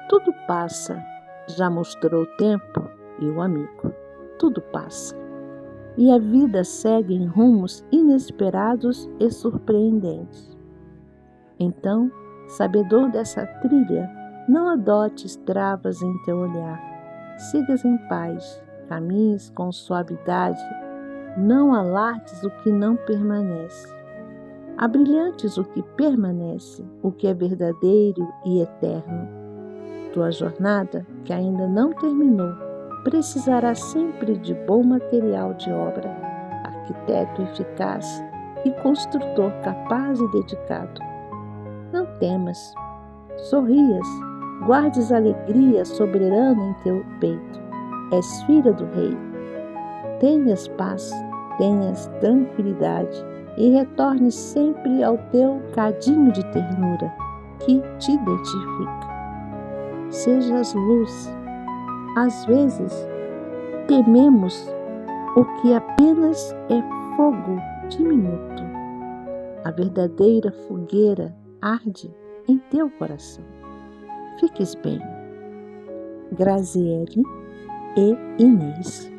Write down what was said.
Tudo passa, já mostrou o tempo e o amigo. Tudo passa. E a vida segue em rumos inesperados e surpreendentes. Então, sabedor dessa trilha, não adotes travas em teu olhar. Sigas em paz, caminhes com suavidade, não alardes o que não permanece. Abrilhantes o que permanece, o que é verdadeiro e eterno. Tua jornada, que ainda não terminou, precisará sempre de bom material de obra, arquiteto eficaz e construtor capaz e dedicado. Não temas, sorrias, guardes alegria soberana em teu peito. És filha do Rei. Tenhas paz, tenhas tranquilidade e retorne sempre ao teu cadinho de ternura que te identifica. Sejas luz. Às vezes, tememos o que apenas é fogo diminuto. A verdadeira fogueira arde em teu coração. Fiques bem. Graziele e Inês.